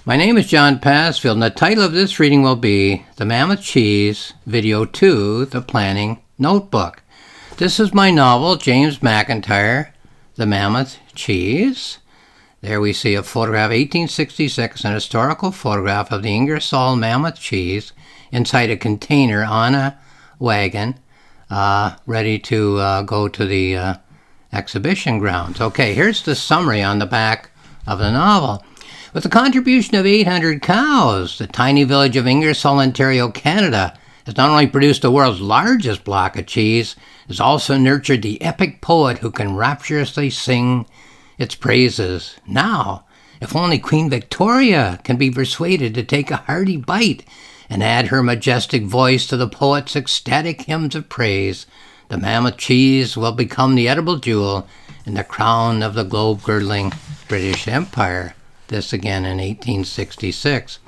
My name is John Passfield, and the title of this reading will be The Mammoth Cheese, Video 2, The Planning Notebook. This is my novel, James McIntyre, The Mammoth Cheese. There we see a photograph, 1866, an historical photograph of the Ingersoll Mammoth cheese inside a container on a wagon, ready to go to the exhibition grounds. Okay, here's the summary on the back of the novel. With the contribution of 800 cows, the tiny village of Ingersoll, Ontario, Canada, has not only produced the world's largest block of cheese, has also nurtured the epic poet who can rapturously sing its praises. Now, if only Queen Victoria can be persuaded to take a hearty bite and add her majestic voice to the poet's ecstatic hymns of praise, the Mammoth cheese will become the edible jewel in the crown of the globe-girdling British Empire. This again in 1866.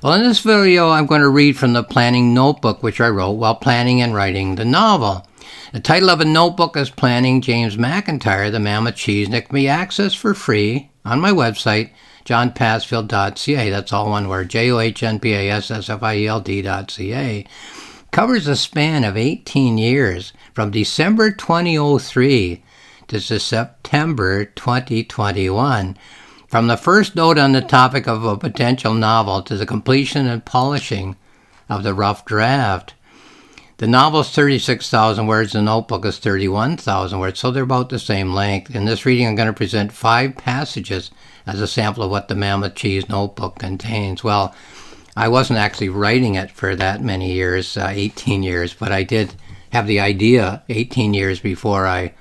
Well, in this video, I'm going to read from the planning notebook which I wrote while planning and writing the novel. The title of a notebook is Planning James McIntyre, The Mammoth Cheese, and it can be accessed for free on my website, johnpassfield.ca. That's all one word, johnpassfield.ca. Covers a span of 18 years, from December 2003 to September 2021. From the first note on the topic of a potential novel to the completion and polishing of the rough draft. The novel is 36,000 words, the notebook is 31,000 words, so they're about the same length. In this reading, I'm going to present 5 passages as a sample of what the Mammoth Cheese notebook contains. Well, I wasn't actually writing it for that many years, 18 years, but I did have the idea 18 years before I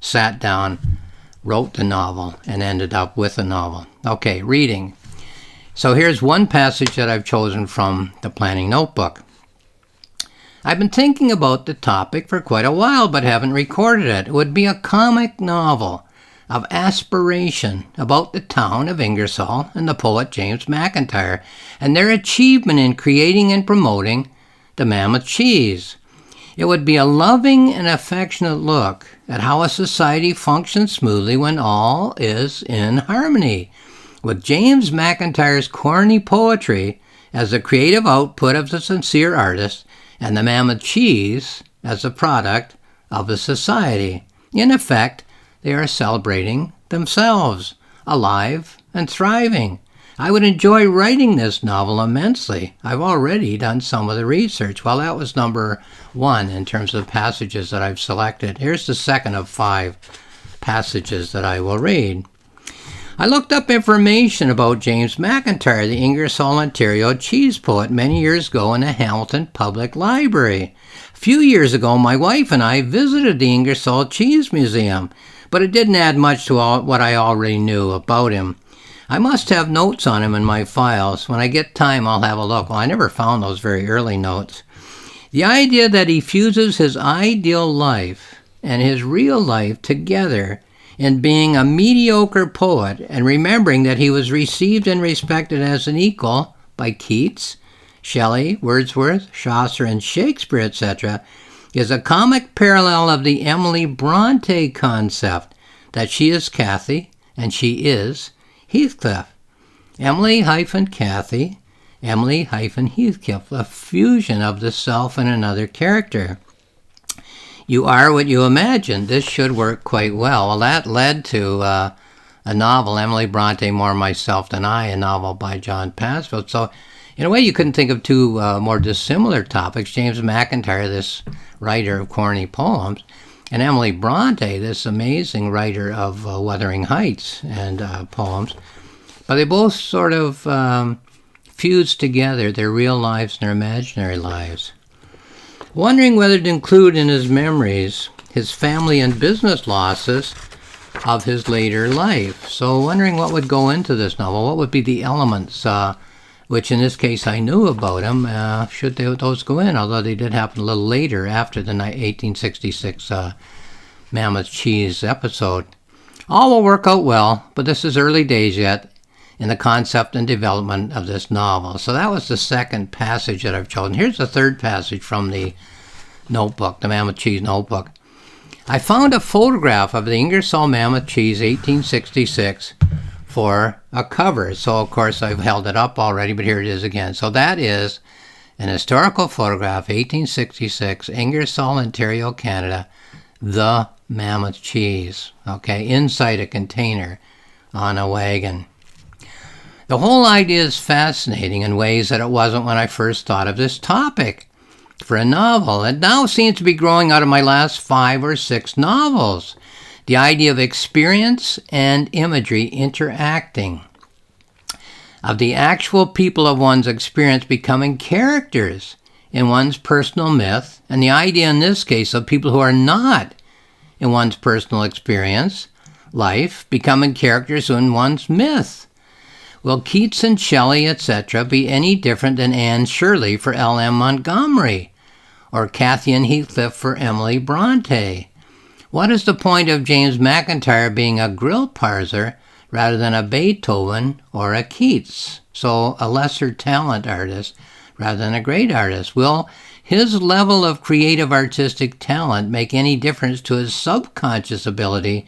sat down, wrote the novel, and ended up with a novel. Okay, reading. So here's one passage that I've chosen from the planning notebook. I've been thinking about the topic for quite a while, but haven't recorded it. It would be a comic novel of aspiration about the town of Ingersoll and the poet James McIntyre and their achievement in creating and promoting the Mammoth cheese. It would be a loving and affectionate look at how a society functions smoothly when all is in harmony, with James McIntyre's corny poetry as the creative output of the sincere artist and the Mammoth cheese as a product of the society. In effect, they are celebrating themselves, alive and thriving. I would enjoy writing this novel immensely. I've already done some of the research. Well, that was number 1 in terms of passages that I've selected. Here's the second of 5 passages that I will read. I looked up information about James McIntyre, the Ingersoll, Ontario cheese poet, many years ago in the Hamilton Public Library. A few years ago, my wife and I visited the Ingersoll Cheese Museum, but it didn't add much to what I already knew about him. I must have notes on him in my files. When I get time, I'll have a look. Well, I never found those very early notes. The idea that he fuses his ideal life and his real life together in being a mediocre poet and remembering that he was received and respected as an equal by Keats, Shelley, Wordsworth, Chaucer, and Shakespeare, etc., is a comic parallel of the Emily Bronte concept that she is Cathy and she is Heathcliff. Emily-Cathy, Emily-Heathcliff, a fusion of the self and another character. You are what you imagine. This should work quite well. Well, that led to a novel, Emily Bronte, More Myself Than I, a novel by John Passfield. So, in a way, you couldn't think of 2 more dissimilar topics. James McIntyre, this writer of corny poems, and Emily Bronte, this amazing writer of Wuthering Heights and poems. But they both sort of fused together their real lives and their imaginary lives. Wondering whether to include in his memories his family and business losses of his later life. So wondering what would go into this novel, what would be the elements, which in this case I knew about him, should those go in, although they did happen a little later after the 1866 Mammoth Cheese episode. All will work out well, but this is early days yet in the concept and development of this novel. So that was the second passage that I've chosen. Here's the third passage from the notebook, the Mammoth Cheese notebook. I found a photograph of the Ingersoll Mammoth Cheese 1866 for a cover. So, of course, I've held it up already, but here it is again. So that is an historical photograph, 1866, Ingersoll, Ontario, Canada, the Mammoth cheese, okay, inside a container on a wagon. The whole idea is fascinating in ways that it wasn't when I first thought of this topic for a novel. It now seems to be growing out of my last 5 or 6 novels. The idea of experience and imagery interacting, of the actual people of one's experience becoming characters in one's personal myth, and the idea in this case of people who are not in one's personal experience, life, becoming characters in one's myth. Will Keats and Shelley, etc., be any different than Anne Shirley for L.M. Montgomery, or Cathy and Heathcliff for Emily Bronte? What is the point of James McIntyre being a grill parser rather than a Beethoven or a Keats? So a lesser talent artist rather than a great artist. Will his level of creative artistic talent make any difference to his subconscious ability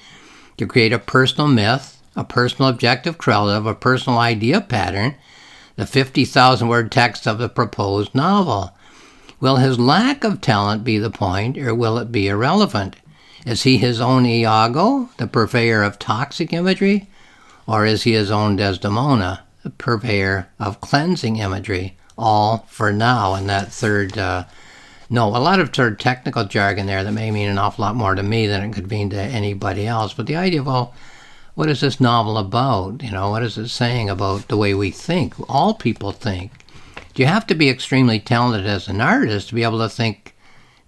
to create a personal myth, a personal objective correlative, a personal idea pattern, the 50,000-word text of the proposed novel? Will his lack of talent be the point, or will it be irrelevant? Is he his own Iago, the purveyor of toxic imagery, or is he his own Desdemona, the purveyor of cleansing imagery? All for now in that third no, a lot of sort of technical jargon there that may mean an awful lot more to me than it could mean to anybody else. But the idea of, well, what is this novel about? What is it saying about the way we think? All people think. Do you have to be extremely talented as an artist to be able to think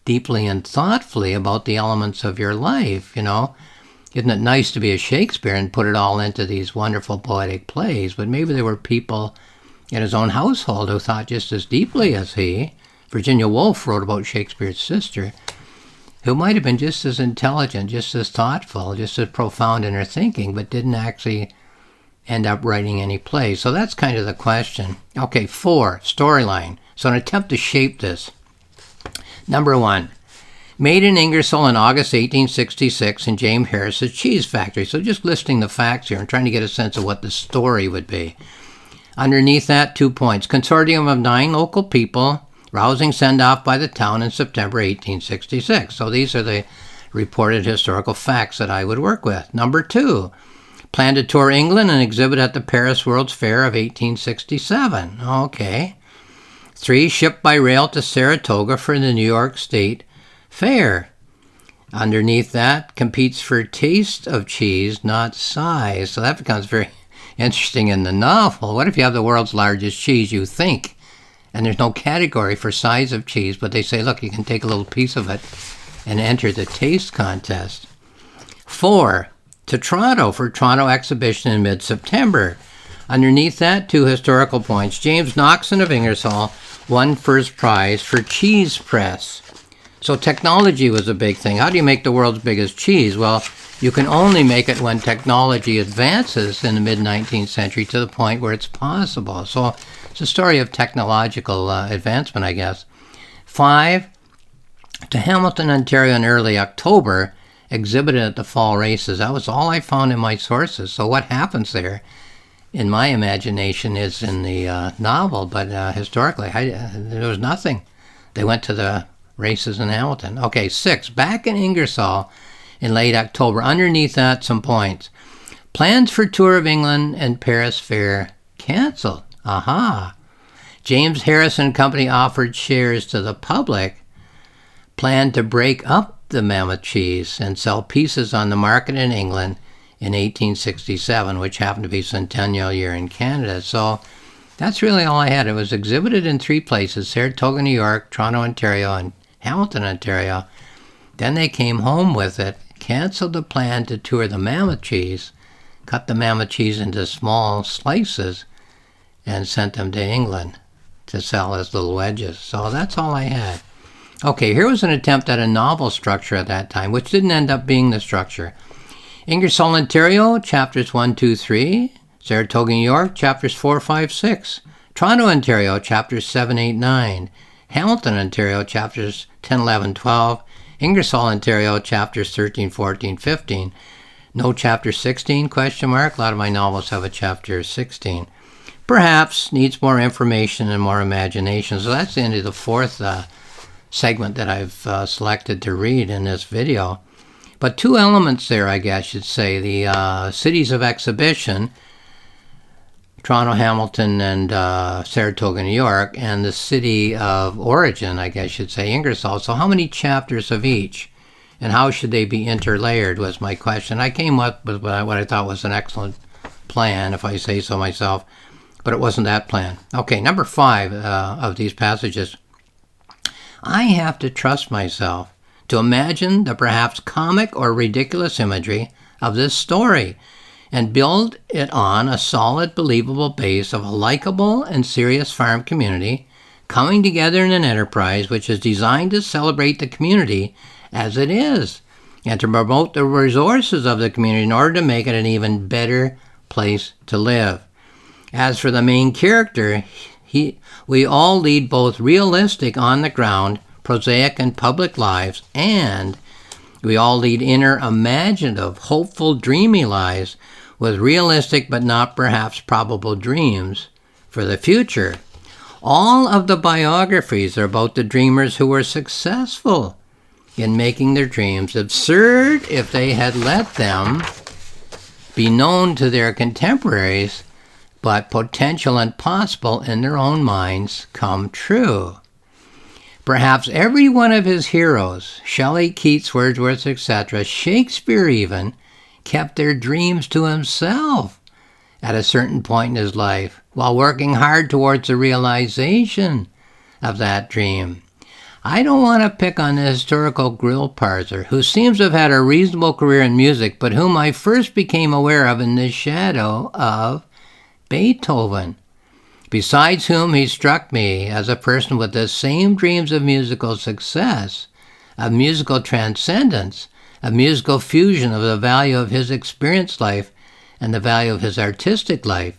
deeply and thoughtfully about the elements of your life? Isn't it nice to be a Shakespeare and put it all into these wonderful poetic plays? But maybe there were people in his own household who thought just as deeply as he. Virginia Woolf wrote about Shakespeare's sister, who might have been just as intelligent, just as thoughtful, just as profound in her thinking, but didn't actually end up writing any plays. So that's kind of the question. Okay, 4, storyline. So an attempt to shape this. Number 1, made in Ingersoll in August 1866 in James Harris's cheese factory. So just listing the facts here and trying to get a sense of what the story would be. Underneath that, 2 points. Consortium of 9 local people, rousing send-off by the town in September 1866. So these are the reported historical facts that I would work with. Number 2, plan to tour England and exhibit at the Paris World's Fair of 1867. Okay. 3, shipped by rail to Saratoga for the New York State Fair. Underneath that, competes for taste of cheese, not size. So that becomes very interesting in the novel. What if you have the world's largest cheese, you think, and there's no category for size of cheese, but they say, look, you can take a little piece of it and enter the taste contest. 4, to Toronto for Toronto exhibition in mid-September. Underneath that, 2 historical points. James Knoxon of Ingersoll won first prize for cheese press. So technology was a big thing. How do you make the world's biggest cheese? Well, you can only make it when technology advances in the mid-19th century to the point where it's possible. So it's a story of technological advancement, I guess. 5, to Hamilton, Ontario in early October, exhibited at the fall races. That was all I found in my sources. So what happens there, in my imagination, is in the novel, but historically, there was nothing. They went to the races in Hamilton. Okay, 6, back in Ingersoll in late October. Underneath that, some points. Plans for tour of England and Paris Fair canceled. Aha. James Harrison Company offered shares to the public, planned to break up the Mammoth cheese and sell pieces on the market in England in 1867, which happened to be centennial year in Canada. So that's really all I had. It was exhibited in 3 places, Saratoga, New York, Toronto, Ontario, and Hamilton, Ontario. Then they came home with it, canceled the plan to tour the Mammoth cheese, cut the Mammoth cheese into small slices, and sent them to England to sell as little wedges. So that's all I had. Okay, here was an attempt at a novel structure at that time, which didn't end up being the structure. Ingersoll, Ontario, chapters 1, 2, 3. Saratoga, New York, chapters 4, 5, 6. Toronto, Ontario, chapters 7, 8, 9. Hamilton, Ontario, chapters 10, 11, 12. Ingersoll, Ontario, chapters 13, 14, 15. No chapter 16, question mark. A lot of my novels have a chapter 16. Perhaps needs more information and more imagination. So that's the end of the fourth segment that I've selected to read in this video. But two elements there, I guess you'd say. The cities of exhibition, Toronto, Hamilton, and Saratoga, New York, and the city of origin, I guess you'd say, Ingersoll. So how many chapters of each? And how should they be interlayered was my question. I came up with what I thought was an excellent plan, if I say so myself, but it wasn't that plan. Okay, number 5 of these passages. I have to trust myself to imagine the perhaps comic or ridiculous imagery of this story and build it on a solid, believable base of a likable and serious farm community coming together in an enterprise which is designed to celebrate the community as it is and to promote the resources of the community in order to make it an even better place to live. As for the main character, we all lead both realistic, on-the-ground, prosaic, and public lives, and we all lead inner, imaginative, hopeful, dreamy lives with realistic but not perhaps probable dreams for the future. All of the biographies are about the dreamers who were successful in making their dreams absurd if they had let them be known to their contemporaries, but potential and possible in their own minds come true. Perhaps every one of his heroes, Shelley, Keats, Wordsworth, etc., Shakespeare even, kept their dreams to himself at a certain point in his life while working hard towards the realization of that dream. I don't want to pick on the historical grill parser, who seems to have had a reasonable career in music, but whom I first became aware of in the shadow of Beethoven, besides whom he struck me as a person with the same dreams of musical success, of musical transcendence, of musical fusion of the value of his experienced life and the value of his artistic life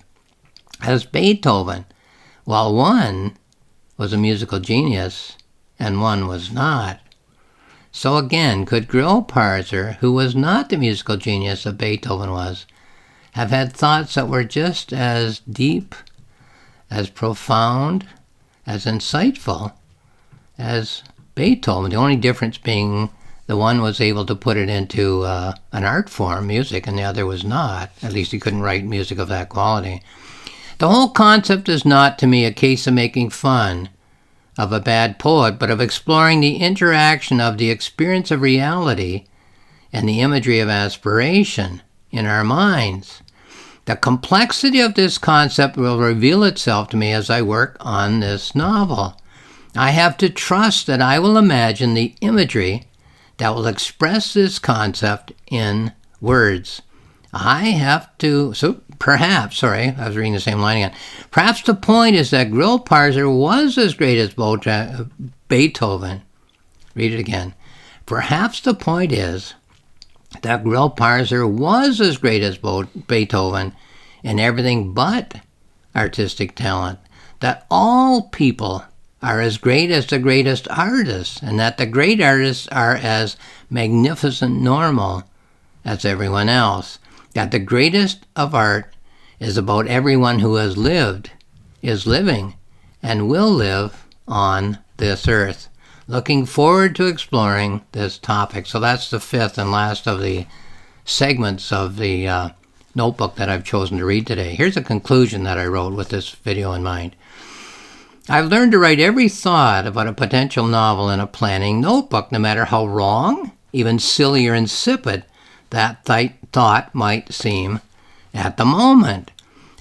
as Beethoven, while one was a musical genius and one was not. So again, could Grill Parser, who was not the musical genius that Beethoven was, have had thoughts that were just as deep, as profound, as insightful as Beethoven? The only difference being the one was able to put it into an art form, music, and the other was not. At least he couldn't write music of that quality. The whole concept is not, to me, a case of making fun of a bad poet, but of exploring the interaction of the experience of reality and the imagery of aspiration in our minds. The complexity of this concept will reveal itself to me as I work on this novel. I have to trust that I will imagine the imagery that will express this concept in words. I was reading the same line again. Perhaps the point is that Grill Parser was as great as Beethoven. Read it again. Perhaps the point is that Grill Parser was as great as Beethoven in everything but artistic talent, that all people are as great as the greatest artists, and that the great artists are as magnificent normal as everyone else, that the greatest of art is about everyone who has lived, is living, and will live on this earth. Looking forward to exploring this topic. So that's the fifth and last of the segments of the notebook that I've chosen to read today. Here's a conclusion that I wrote with this video in mind. I've learned to write every thought about a potential novel in a planning notebook, no matter how wrong, even silly or insipid that thought might seem at the moment.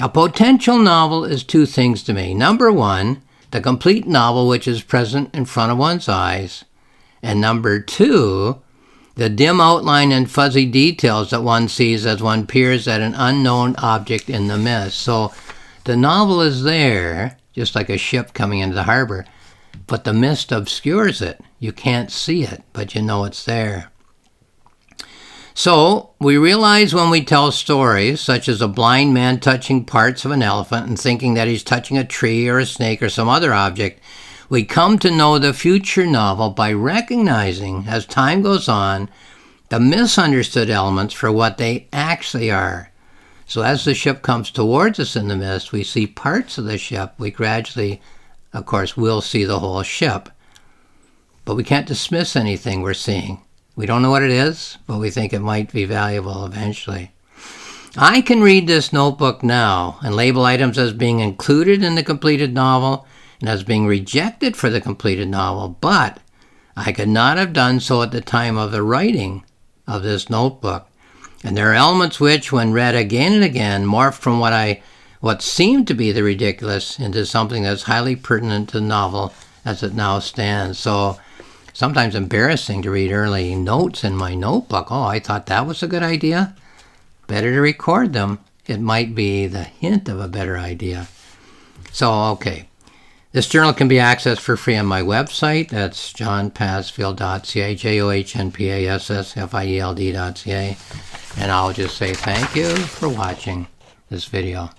A potential novel is two things to me. Number one, the complete novel which is present in front of one's eyes. And number two, the dim outline and fuzzy details that one sees as one peers at an unknown object in the mist. So the novel is there, just like a ship coming into the harbor, but the mist obscures it. You can't see it, but you know it's there. So we realize when we tell stories, such as a blind man touching parts of an elephant and thinking that he's touching a tree or a snake or some other object, we come to know the future novel by recognizing, as time goes on, the misunderstood elements for what they actually are. So as the ship comes towards us in the mist, we see parts of the ship. We gradually, of course, will see the whole ship. But we can't dismiss anything we're seeing. We don't know what it is, but we think it might be valuable eventually. I can read this notebook now and label items as being included in the completed novel and as being rejected for the completed novel, but I could not have done so at the time of the writing of this notebook. And there are elements which, when read again and again, morph from what seemed to be the ridiculous into something that's highly pertinent to the novel as it now stands. So sometimes embarrassing to read early notes in my notebook. Oh, I thought that was a good idea. Better to record them. It might be the hint of a better idea. So, okay. This journal can be accessed for free on my website. That's johnpassfield.ca, johnpassfield.ca. And I'll just say thank you for watching this video.